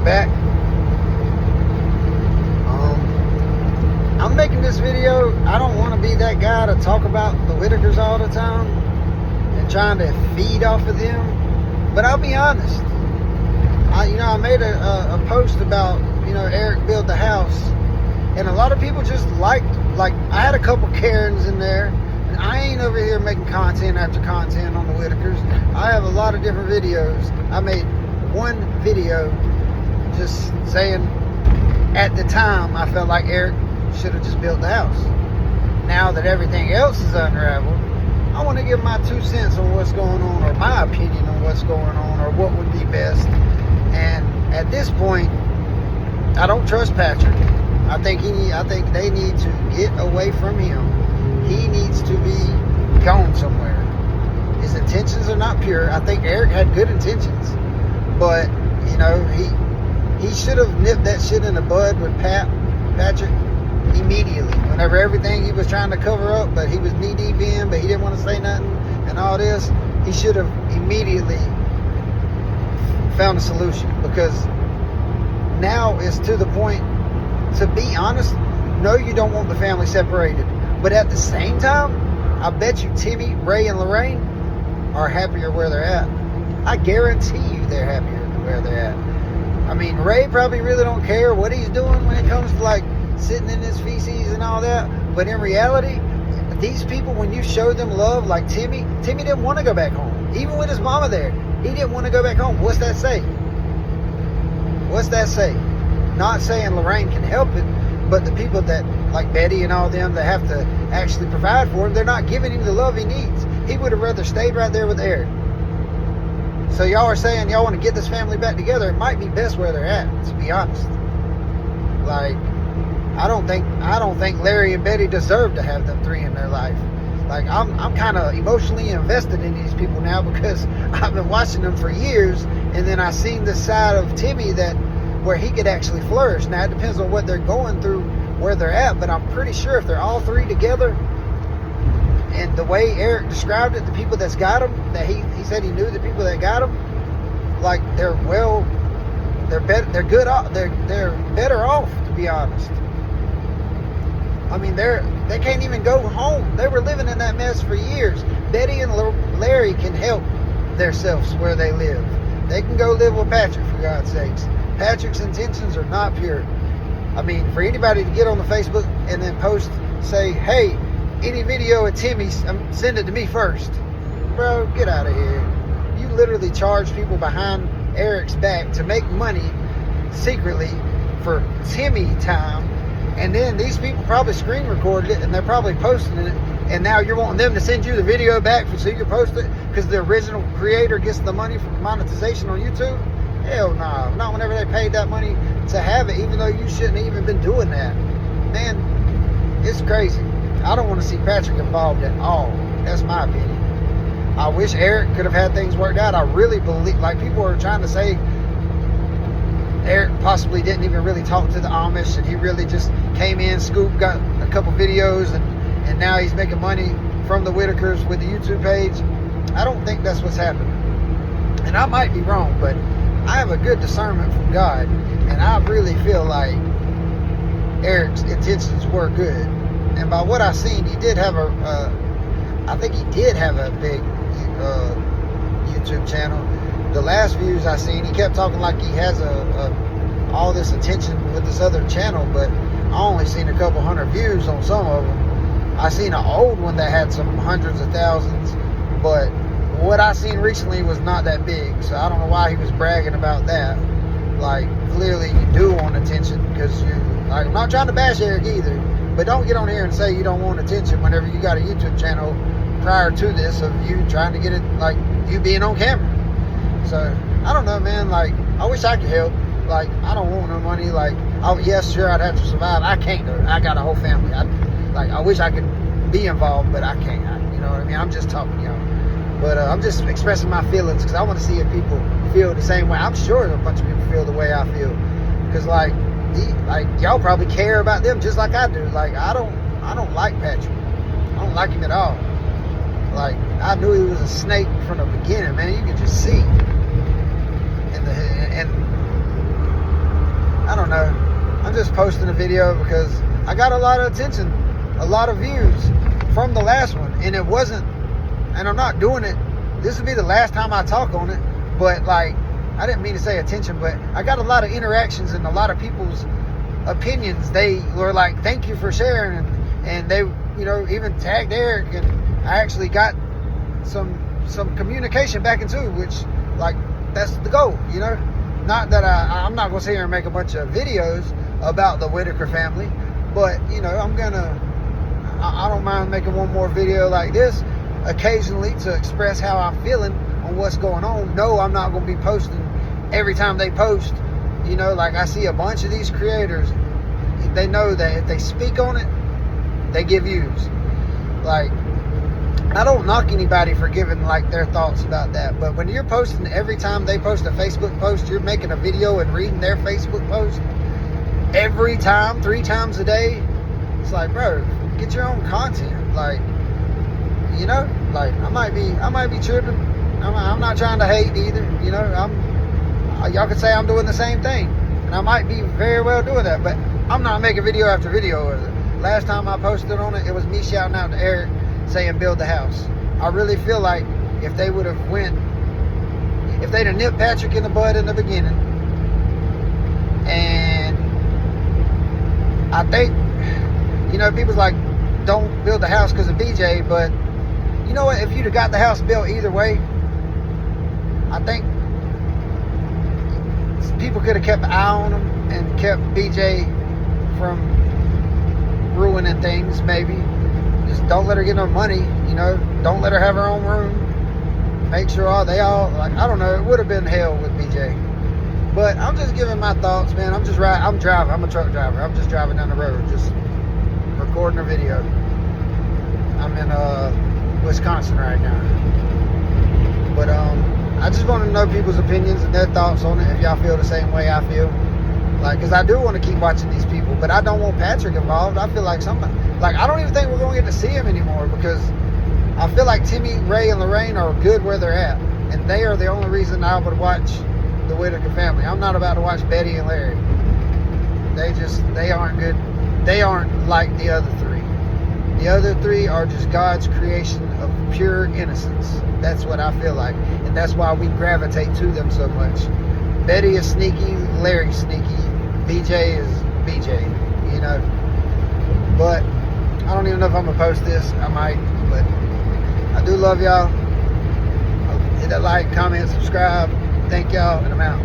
back. I'm making this video. I don't want to be that guy to talk about the Whitakers all the time and trying to feed off of them. But I'll be honest. I made a post about, Eric built the house. And a lot of people just like I had a couple Karens in there. And I ain't over here making content after content on the Whitakers. I have a lot of different videos. I made one video just saying at the time I felt like Eric should have just built the house. Now that everything else is unraveled, I want to give my 2 cents on what's going on, or my opinion on what's going on, or what would be best. And at this point, I don't trust Patrick. I think they need to get away from him. He needs to be gone somewhere. His intentions are not pure. I think Eric had good intentions, but he should have nipped that shit in the bud with Patrick immediately. Whenever everything he was trying to cover up, but he was knee deep in, but he didn't want to say nothing and all this, he should have immediately found a solution, because now it's to the point, to be honest, no, you don't want the family separated, but at the same time, I bet you Timmy, Ray, and Lorraine are happier where they're at. I guarantee you they're happier where they're at. I mean, Ray probably really don't care what he's doing when it comes to like sitting in his feces and all that, but in reality, these people, when you show them love, like Timmy didn't want to go back home. Even with his mama there, he didn't want to go back home. What's that say? What's that say? Not saying Lorraine can help it, but the people that, like Betty and all them, that have to actually provide for him, they're not giving him the love he needs. He would have rather stayed right there with Eric. So y'all are saying y'all want to get this family back together. It might be best where they're at, to be honest. Like, I don't think Larry and Betty deserve to have them three in their life. Like, I'm kind of emotionally invested in these people now, because I've been watching them for years, and then I seen this side of Timmy where he could actually flourish. Now, it depends on what they're going through, where they're at, but I'm pretty sure if they're all three together, and the way Eric described it, the people that's got them, that he said he knew the people that got them, like, they're better off, to be honest. I mean, they can't even go home. They were living in that mess for years. Betty and Larry can help themselves where they live. They can go live with Patrick, for God's sakes. Patrick's intentions are not pure. I mean, for anybody to get on the Facebook and then post, say, hey, any video of Timmy's, send it to me first. Bro, get out of here. You literally charge people behind Eric's back to make money secretly for Timmy time. And then these people probably screen recorded it, and they're probably posting it, and now you're wanting them to send you the video back so you can post it because the original creator gets the money from monetization on YouTube? Hell no. Not whenever they paid that money to have it, even though you shouldn't have even been doing that. Man, it's crazy. I don't want to see Patrick involved at all. That's my opinion. I wish Eric could have had things worked out. I really believe, like, people are trying to say Eric possibly didn't even really talk to the Amish, and he really just came in, scooped, got a couple videos, and now he's making money from the Whitakers with the YouTube page. I don't think that's what's happening. And I might be wrong, but I have a good discernment from God, and I really feel like Eric's intentions were good. And by what I've seen, he did have I think he did have a big YouTube channel. The last views I seen, he kept talking like he has all this attention with this other channel, but I only seen a couple hundred views on some of them. I seen an old one that had some hundreds of thousands, but what I seen recently was not that big, so I don't know why he was bragging about that. Like, clearly you do want attention, because like, I'm not trying to bash Eric either, but don't get on here and say you don't want attention whenever you got a YouTube channel prior to this of you trying to get it, like, you being on camera. So, I don't know, man. Like, I wish I could help. Like, I don't want no money. Like, yes, sure, I'd have to survive. I can't do it. I got a whole family. I wish I could be involved, but I can't. You know what I mean? I'm just talking, But I'm just expressing my feelings, because I want to see if people feel the same way. I'm sure a bunch of people feel the way I feel. Because, like y'all probably care about them just like I do. Like, I don't like Patrick. I don't like him at all. Like, I knew he was a snake from the beginning, man. You could just see. And I'm just posting a video because I got a lot of attention, a lot of views from the last one, and it wasn't, and I'm not doing it. This will be the last time I talk on it, but like, I didn't mean to say attention, but I got a lot of interactions and a lot of people's opinions. They were like, thank you for sharing, and they, you know, even tagged Eric, and I actually got some communication back into, which, like, that's the goal, you know. Not that I'm not gonna sit here and make a bunch of videos about the Whitaker family, but you know, I don't mind making one more video like this occasionally to express how I'm feeling on what's going on. No, I'm not gonna be posting every time they post. You know, like, I see a bunch of these creators, they know that if they speak on it, they give views. Like, I don't knock anybody for giving like their thoughts about that, but when you're posting every time they post a Facebook post, you're making a video and reading their Facebook post every time, 3 times a day. It's like, bro, get your own content. Like, you know, like, I might be tripping. I'm not trying to hate either. You know, y'all could say I'm doing the same thing, and I might be very well doing that, but I'm not making video after video. Last time I posted on it, it was me shouting out to Eric saying build the house. I really feel like if they would have if they'd have nipped Patrick in the bud in the beginning, and I think, you know, people's like, don't build the house because of BJ, but you know what, if you'd have got the house built either way, I think people could have kept an eye on him and kept BJ from ruining things. Maybe just don't let her get no money, you know, don't let her have her own room, make sure they all, like, I don't know, it would have been hell with BJ. But I'm just giving my thoughts, man. I'm driving, I'm a truck driver, I'm just driving down the road, just recording a video. I'm in Wisconsin right now, but I just want to know people's opinions and their thoughts on it, if y'all feel the same way I feel. Like, because I do want to keep watching these people, but I don't want Patrick involved. I feel like somebody, like, I don't even think we're going to get to see him anymore, because I feel like Timmy, Ray, and Lorraine are good where they're at, and they are the only reason I would watch the Whitaker family. I'm not about to watch Betty and Larry. They aren't good. They aren't like the other 3. The other 3 are just God's creation of pure innocence. That's what I feel like, and that's why we gravitate to them so much. Betty is sneaky, Larry's sneaky, BJ is BJ, you know. But I don't even know if I'm gonna post this. I might, but I do love y'all. Hit that like, comment, subscribe. Thank y'all, and I'm out.